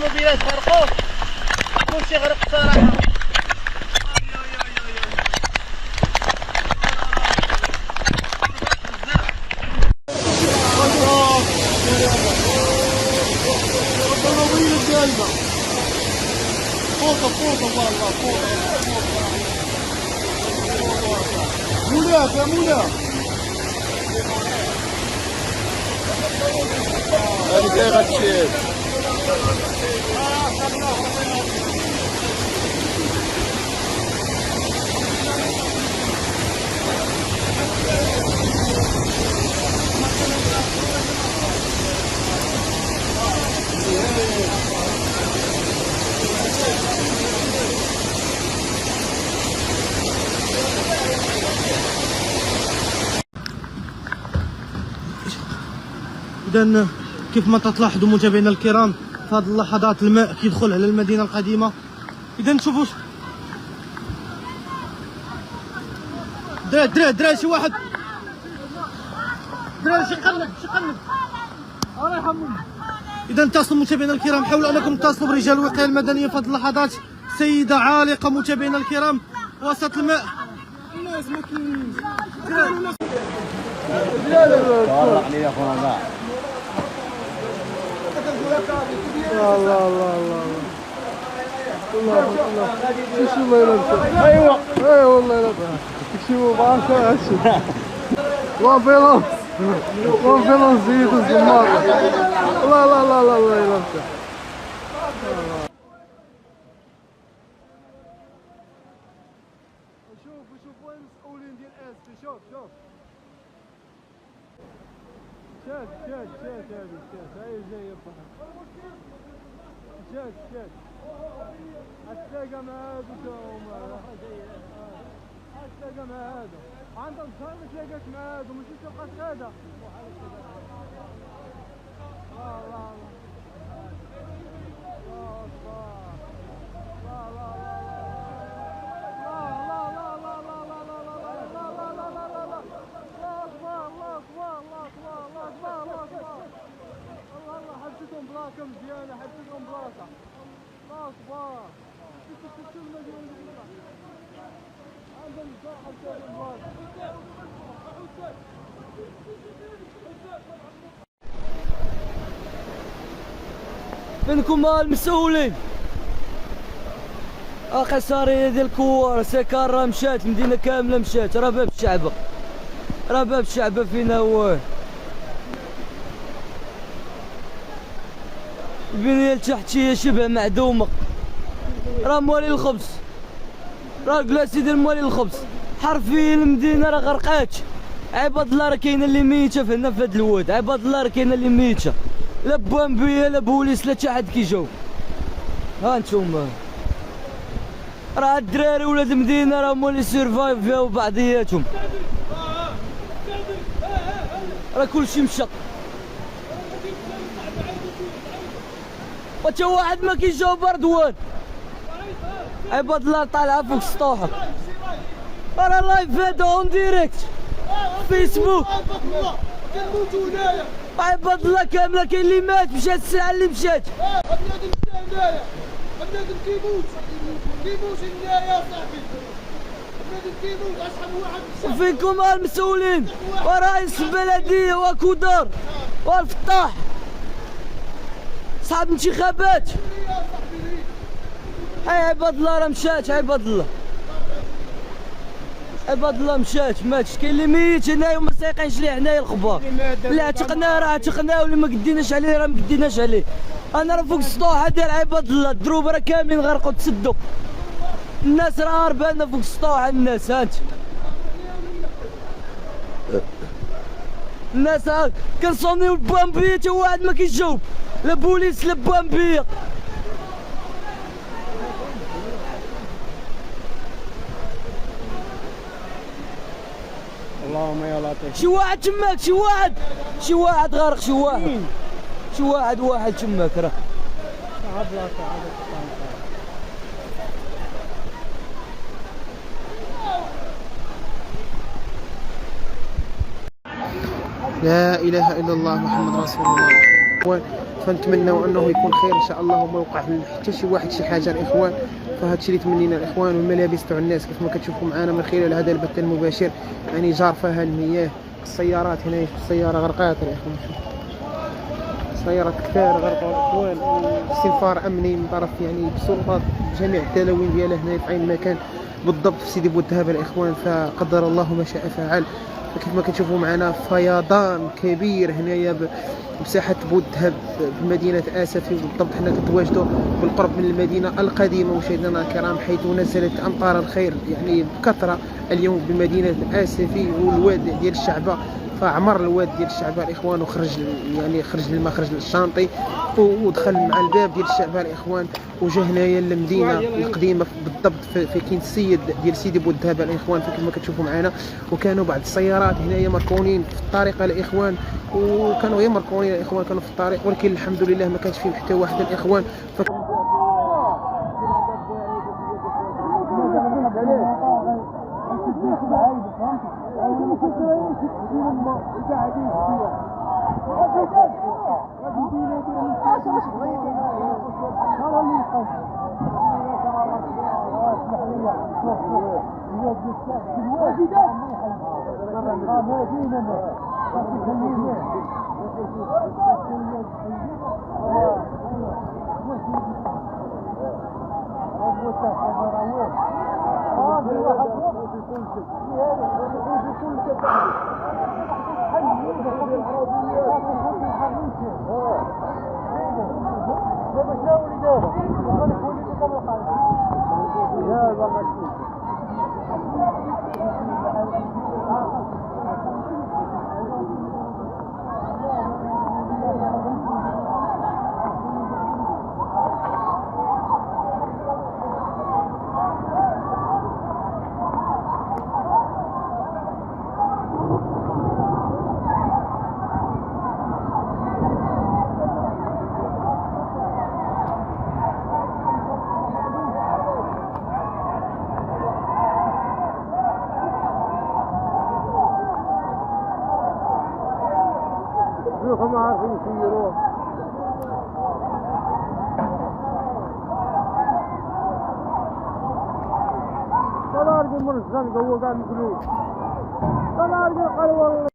الطوموبيلات غرقوا، كلشي غرق صراحة. مولاك يا مولاك هذيك هي غتمشي. إذا كيف ما تلاحظوا متابعينا الكرام في هذه اللحظات الماء كيدخل على المدينة القديمة. إذا نشوفوا دراري شي واحد شي قلب الله يرحمهم. إذا اتصلوا متابعينا الكرام، حاولوا أنكم تتصلوا برجال الوقاية المدنية في هذه اللحظات. سيدة عالقة متابعينا الكرام وسط الماء. الناس ما كاينينش. طلعني يا خونا. الله الله الله الله الله شو الله يلبسك. ايوا والله يلبسك شو بعرف هادشي لامبيلونس زيد الزمار. الله الله الله الله الله يلبسك. شوف وين المسؤولين ديال اسبي. شوف شاد هاي جايه شاد هتلاقى مع هادو هتلاقى مع هادو عندك صار تلاقاك مع هادو ماشي تلقاش هذا. حبستهم بلاصه مزيانه، حبستهم بلاصه. الله اكبر. شوف المدينه عندهم حبستهم بلاصه. فينكم المسؤولين؟ خساريه ديال الكوار سكر راه مشات، المدينه كامله مشات، راه باب الشعب فينا هو. البنية التحتية شبه معدومة، راه موالي الخبز، راه كلاسي ديال موالي الخبز حرفيا. المدينة راه غرقات. عباد الله راه كاينة اللي ميتة هنا في هاد الواد، عباد الله راه كاينة اللي ميتة، لا بوانبية لا بوليس لا حتى حد كيجاوب. ها نتوما راه الدراري ولاد المدينة راه موالي سيرفايف فيها بعضياتهم، راه كلشي مشى. وتا واحد ما كيجاوب رضوان. عباد الله طالعه فوق السطوحه، راه لايف هذا اون ديريكت فيسبوك. كنموتو هنايا عباد الله كامله، كاين اللي مات مشات الساعه اللي مشات. بنادم مشى هنايا، بنادم كيموت هنايا يا صاحبي، بنادم كيموت. اشحال واحد مشى. وفينكم المسؤولين ورئيس البلديه وكودار والفتاح صعب انتخابات. هاي عباد الله راه مشات، عباد الله مشات ماتش. كاين اللي ميت هنايا وما سايقينش ليه هنايا الخبار. اللي عتقناه راه عتقناه، واللي ما قديناش عليه راه ما قديناش عليه. انا راه فوق السطوحه ديال عباد الله، الدروب راه كاملين غرقوا تسدوا. الناس راه هربانه فوق السطوحه. الناس هانت الناس كنصونيو البوامبيه تا واحد ما كيجاوب، لا بوليس لا بوامبيه. اللهم يا لطيف. شي واحد تماك، شي واحد غارق، شي واحد تماك راه. لا اله الا الله محمد رسول الله. فنتمنوا انه يكون خير ان شاء الله وما يوقع حتى شي واحد شي حاجه الاخوان. فهذا الشيء اللي تمنينا الاخوان. والملابس تاع الناس كيف ما كتشوفوا معنا من خلال هذا البث المباشر يعني جار فيها المياه. السيارات هنا السياره غرقات الاخوان، سيارات كثار غرقوا الاخوان. واستنفار امني من طرف يعني السلطات جميع الدلاوين ديالها هنا في عين المكان بالضبط في سيدي بوالذهب الاخوان. فقدر الله ما شاء فعل. فكيف ما كتشوفوا معنا فيضان كبير هنايا بساحه بوالذهب بمدينه اسفي. وبالضبط حنا كنتواجدوا بالقرب من المدينه القديمه مشاهدينا الكرام، حيث نزلت امطار الخير يعني بكثره اليوم بمدينه اسفي والواد ديال الشعبه. فعمر الواد ديال الشعبه الاخوان وخرج يعني خرج للمخرج الشانطي ودخل مع الباب ديال الشعبه الاخوان وجا هنايا للمدينه القديمه بالضبط في كاين السيد ديال سيدي بوالذهب الاخوان. فكيف ما كتشوفوا معنا وكانوا بعض السيارات هنايا مركونين في الطريق الاخوان، وكانوا غير مركونين الاخوان كانوا في الطريق، ولكن الحمد لله ما كانش فيهم حتى واحد الاخوان. هم عارفين يسيروه. طلع رجل من الزنقة هو قاعد يقول طلع رجل قال والله